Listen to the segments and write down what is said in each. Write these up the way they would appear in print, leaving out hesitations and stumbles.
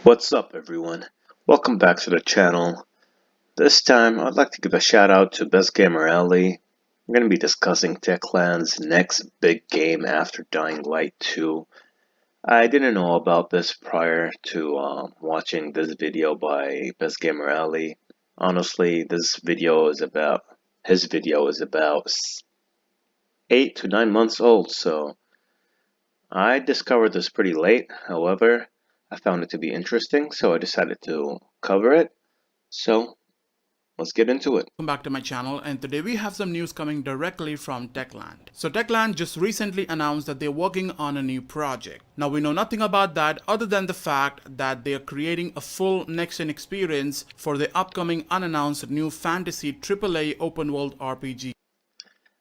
What's up, everyone? Welcome back to the channel. This time, I'd like to give a shout out to Best Gamer Alley. We're going to be discussing Techland's next big game after Dying Light 2. I didn't know about this prior to watching this video by Best Gamer Alley. Honestly, his video is about 8 to 9 months old, so I discovered this pretty late. However, I found it to be interesting, so I decided to cover it. So, let's get into it. Welcome back to my channel, and today we have some news coming directly from Techland. So Techland just recently announced that they're working on a new project. Now we know nothing about that other than the fact that they are creating a full next-gen experience for the upcoming unannounced new fantasy AAA open world RPG.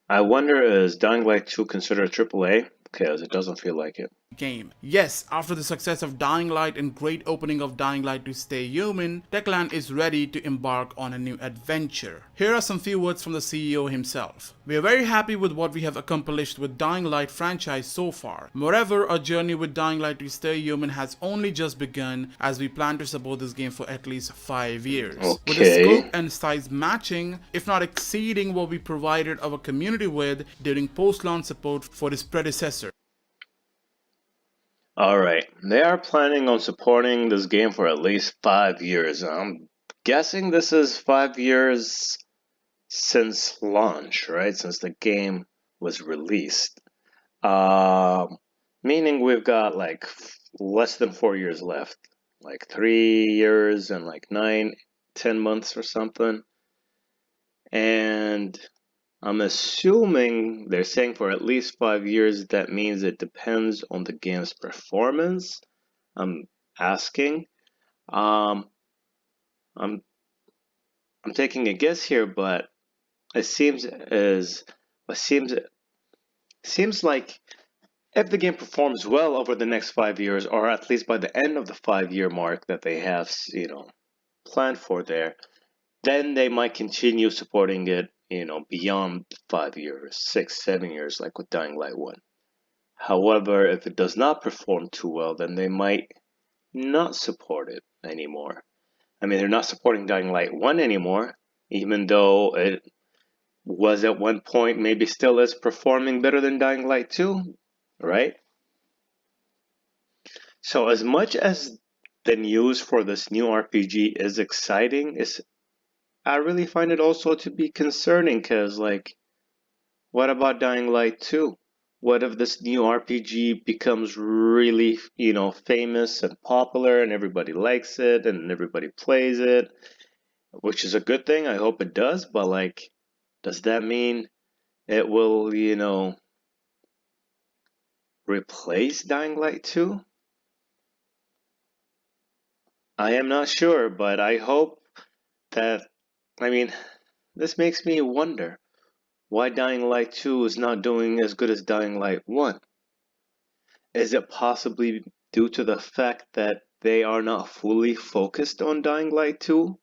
I wonder, is Dying Light 2 considered AAA? Because it doesn't feel like it. Game. Yes, after the success of Dying Light and great opening of Dying Light to Stay Human, Techland is ready to embark on a new adventure. Here are some few words from the CEO himself. We are very happy with what we have accomplished with Dying Light franchise so far. Moreover, our journey with Dying Light to Stay Human has only just begun, as we plan to support this game for at least 5 years. With the scope and size matching, if not exceeding what we provided our community with during post-launch support for its predecessor. Alright, they are planning on supporting this game for at least 5 years. I'm guessing this is 5 years since launch, right? Since the game was released. Meaning we've got like less than 4 years left. Like 3 years and like 9-10 months or something. And I'm assuming they're saying for at least 5 years. That means it depends on the game's performance. I'm asking. Um, I'm I'm taking a guess here, but it seems like if the game performs well over the next 5 years, or at least by the end of the 5 year mark that they have, planned for there, then they might continue supporting it, beyond 5 years, 6, 7 years, like with Dying Light 1. However, if it does not perform too well, then they might not support it anymore. I mean, they're not supporting Dying Light 1 anymore, even though it was at one point, maybe still is performing better than Dying Light 2, right? So as much as the news for this new RPG is exciting, I really find it also to be concerning, because, like, what about Dying Light 2? What if this new RPG becomes really, famous and popular and everybody likes it and everybody plays it, which is a good thing. I hope it does, but, like, does that mean it will, replace Dying Light 2? I am not sure, but I hope that, I mean, this makes me wonder why Dying Light 2 is not doing as good as Dying Light 1. Is it possibly due to the fact that they are not fully focused on Dying Light 2?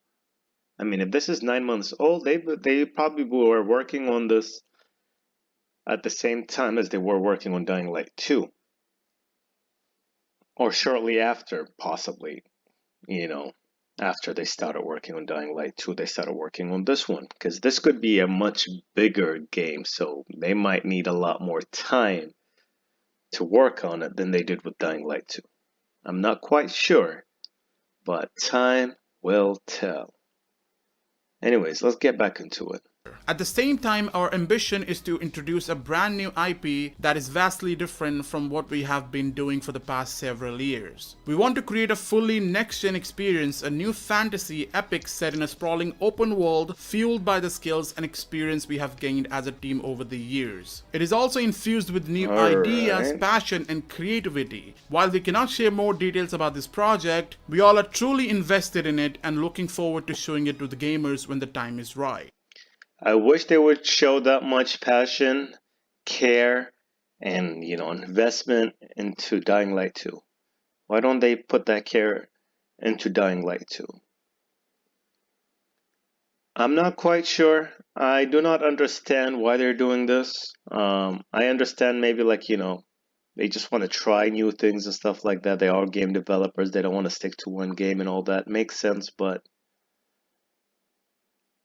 I mean, if this is 9 months old, they probably were working on this at the same time as they were working on Dying Light 2. Or shortly after, possibly, after they started working on Dying Light 2, they started working on this one. Because this could be a much bigger game, so they might need a lot more time to work on it than they did with Dying Light 2. I'm not quite sure, but time will tell. Anyways, let's get back into it. At the same time, our ambition is to introduce a brand new IP that is vastly different from what we have been doing for the past several years. We want to create a fully next-gen experience, a new fantasy epic set in a sprawling open world fueled by the skills and experience we have gained as a team over the years. It is also infused with new ideas, passion, and creativity. While we cannot share more details about this project, we all are truly invested in it and looking forward to showing it to the gamers when the time is right. I wish they would show that much passion, care, and, investment into Dying Light 2. Why don't they put that care into Dying Light 2? I'm not quite sure. I do not understand why they're doing this. I understand maybe, like, they just want to try new things and stuff like that. They are game developers. They don't want to stick to one game and all that. Makes sense, but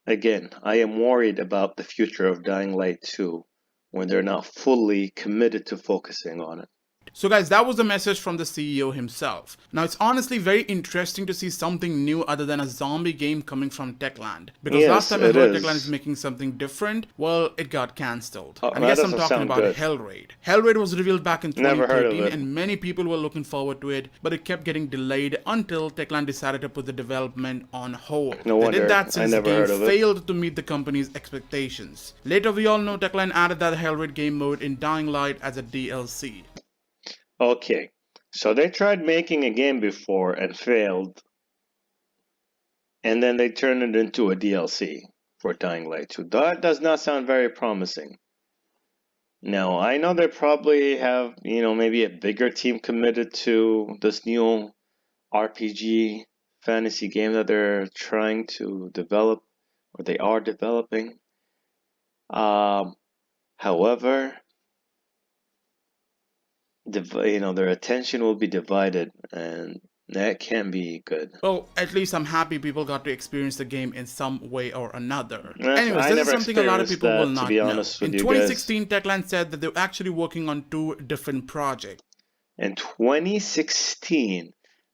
again, I am worried about the future of Dying Light 2 when they're not fully committed to focusing on it. So guys, that was the message from the CEO himself. Now it's honestly very interesting to see something new other than a zombie game coming from Techland. Because last Yes, time I it heard Techland is is. making something different, well, it got cancelled. Oh, And that yes, I'm doesn't talking sound about good. Hellraid. Hellraid was revealed back in Never heard of 2013 it. and many people were looking forward to it, but it kept getting delayed until Techland decided to put the development on hold. No They did wonder. that I since the never game heard of it. failed to meet the company's expectations. Later we all know Techland added that Hellraid game mode in Dying Light as a DLC. Okay, so they tried making a game before and failed, and then they turned it into a DLC for Dying Light 2. That does not sound very promising. Now, I know they probably have, maybe a bigger team committed to this new RPG fantasy game that they're trying to develop, or they are developing. Um, However, their attention will be divided, and that can be good. Well, at least I'm happy people got to experience the game in some way or another. Anyways, I this is never something a lot of experienced people will that, to be not know. honest with In you guys. 2016, Techland said that they were actually working on two different projects. In 2016,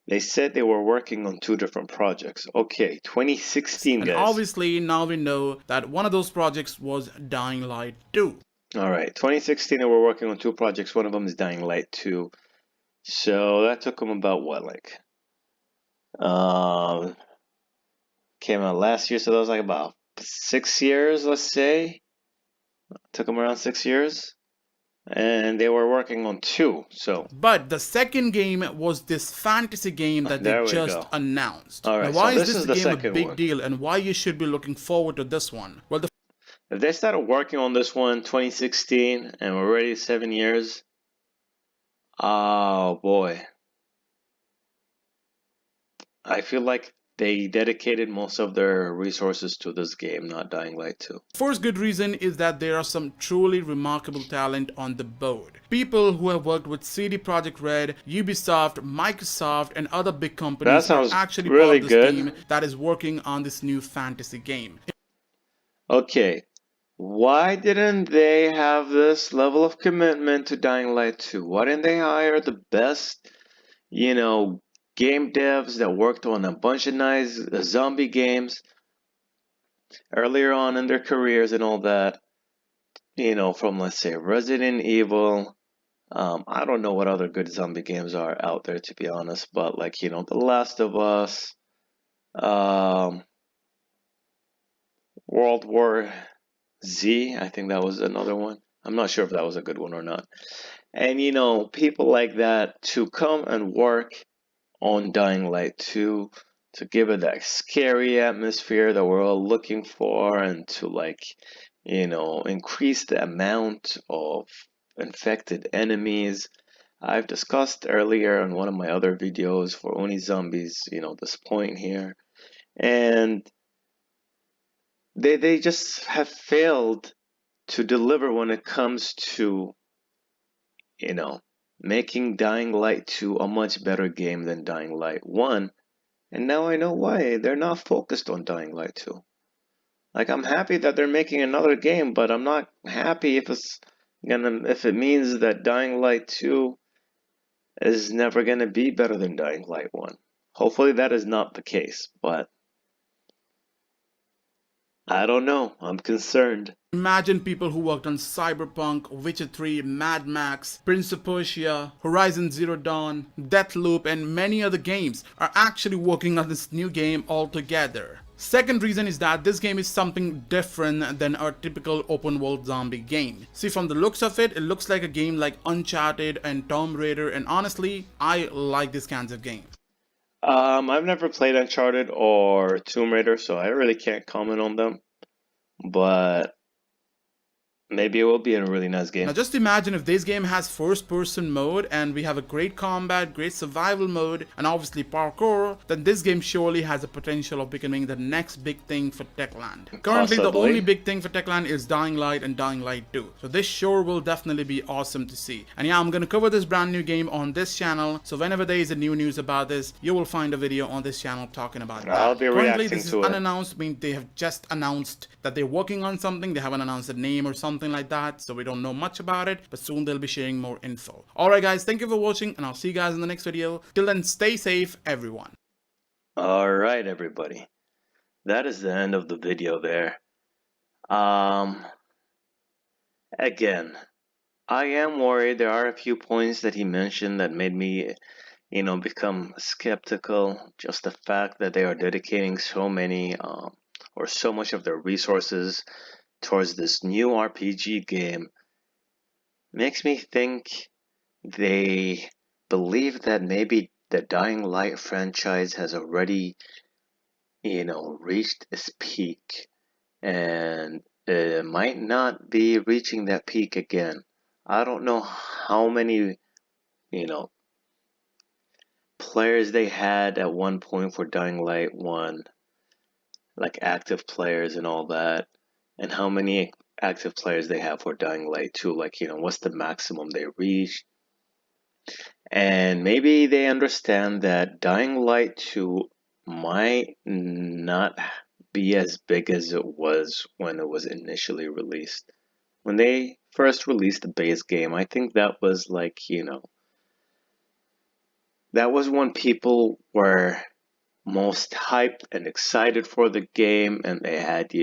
they said they were working on two different projects. Okay, 2016, And guys. obviously, now we know that one of those projects was Dying Light 2. All right, 2016, they were working on two projects. One of them is Dying Light 2. So that took them about what, like, um, came out last year. So that was like about 6 years, let's say. Took them around 6 years. And they were working on two. So But the second game was this fantasy game that they there we just go. announced. All Now, right, so why is this this is the game a second big one. deal and why you should be looking forward to this one? Well, the If they started working on this one 2016 and we're already 7 years, oh boy. I feel like they dedicated most of their resources to this game, not Dying Light 2. first good reason is that there are some truly remarkable talent on the board. People who have worked with CD Projekt Red, Ubisoft, Microsoft, and other big That companies are sounds actually part really of this good. team that is working on this new fantasy game. Okay, why didn't they have this level of commitment to Dying Light 2? Why didn't they hire the best, you know, game devs that worked on a bunch of nice zombie games earlier on in their careers and all that? From, let's say, Resident Evil. I don't know what other good zombie games are out there, to be honest, but like, The Last of Us, um, World War Z, I think that was another one. I'm not sure if that was a good one or not. And, people like that to come and work on Dying Light 2 to give it that scary atmosphere that we're all looking for and to, like, increase the amount of infected enemies. I've discussed earlier in one of my other videos for Oni Zombies, this point here. And they just have failed to deliver when it comes to, you know, making Dying Light 2 a much better game than Dying Light 1. And now I know why they're not focused on Dying Light 2. Like, I'm happy that they're making another game, but I'm not happy if it means that Dying Light 2 is never gonna be better than Dying Light 1. Hopefully that is not the case, but I don't know. I'm concerned. Imagine people who worked on Cyberpunk, Witcher 3, Mad Max, Prince of Persia, Horizon Zero Dawn, Deathloop, and many other games are actually working on this new game altogether. Second reason is that this game is something different than our typical open world zombie game. See, from the looks of it, it looks like a game like Uncharted and Tomb Raider, and honestly, I like these kinds of games. I've never played Uncharted or Tomb Raider, so I really can't comment on them. But Maybe it will be a really nice Now game. just imagine if this game has first person mode and we have a great combat, great survival mode, and obviously parkour, then this game surely has the potential of becoming the next big thing for Techland. Currently the only Possibly. big thing for Techland is Dying Light and Dying Light 2. So this sure will definitely be awesome to see. And yeah, I'm gonna cover this brand new game on this channel, so whenever there is a new news about this, you will find a video on this channel talking about I'll that. be Currently reacting this is to it. unannounced, means they have just announced that they're working on something, they haven't announced a name or something like that, so we don't know much about it, but soon they'll be sharing more info. Alright guys, thank you for watching and I'll see you guys in the next video. Till then, stay safe everyone. Alright, everybody. That is the end of the video there. Um, Again, I am worried. There are a few points that he mentioned that made me, become skeptical. Just the fact that they are dedicating so many, or so much of their resources towards this new RPG game makes me think they believe that maybe the Dying Light franchise has already, reached its peak and it might not be reaching that peak again. I don't know how many, you know, players they had at one point for Dying Light 1, like active players and all that, and how many active players they have for Dying Light 2, like, what's the maximum they reached. And maybe they understand that Dying Light 2 might not be as big as it was when it was initially released. When they first released the base game, I think that was like, that was when people were most hyped and excited for the game, and they had,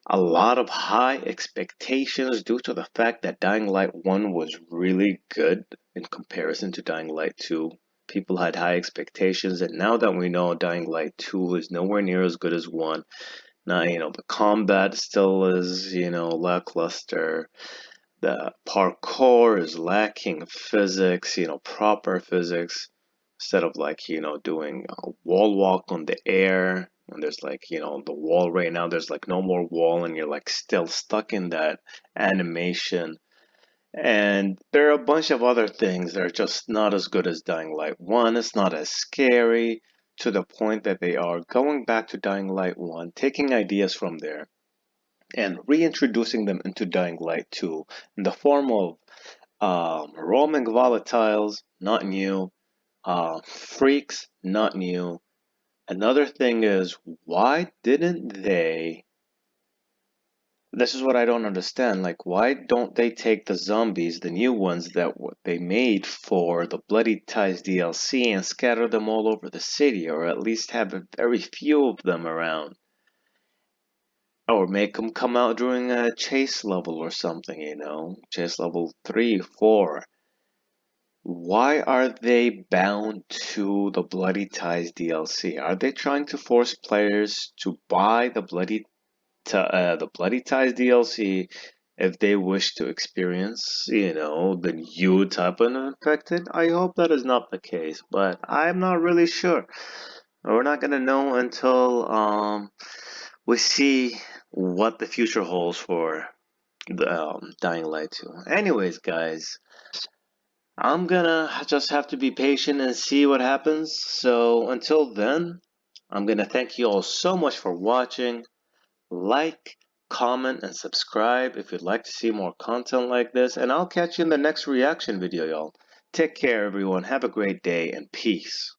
a lot of high expectations due to the fact that Dying Light 1 was really good in comparison to Dying Light 2. People had high expectations, and now that we know Dying Light 2 is nowhere near as good as 1, now, the combat still is, lackluster. The parkour is lacking physics, proper physics, instead of like, doing a wall walk on the air. When there's like, the wall right now, there's like no more wall and you're like still stuck in that animation. And there are a bunch of other things that are just not as good as Dying Light 1. It's not as scary to the point that they are going back to Dying Light 1, taking ideas from there and reintroducing them into Dying Light 2 in the form of roaming volatiles, not new. Freaks, not new. Another thing is, why didn't they? This is what I don't understand. Like, why don't they take the zombies, the new ones that they made for the Bloody Ties DLC, and scatter them all over the city, or at least have a very few of them around? Or make them come out during a chase level or something, Chase level 3, 4. Why are they bound to the Bloody Ties DLC? Are they trying to force players to buy the Bloody Ties DLC if they wish to experience, the new type of infected? I hope that is not the case, but I'm not really sure. We're not gonna know until we see what the future holds for the Dying Light 2. Anyways, guys, I'm gonna just have to be patient and see what happens. So until then, I'm gonna thank you all so much for watching. Like, comment, and subscribe if you'd like to see more content like this. And I'll catch you in the next reaction video, y'all. Take care, everyone. Have a great day and peace.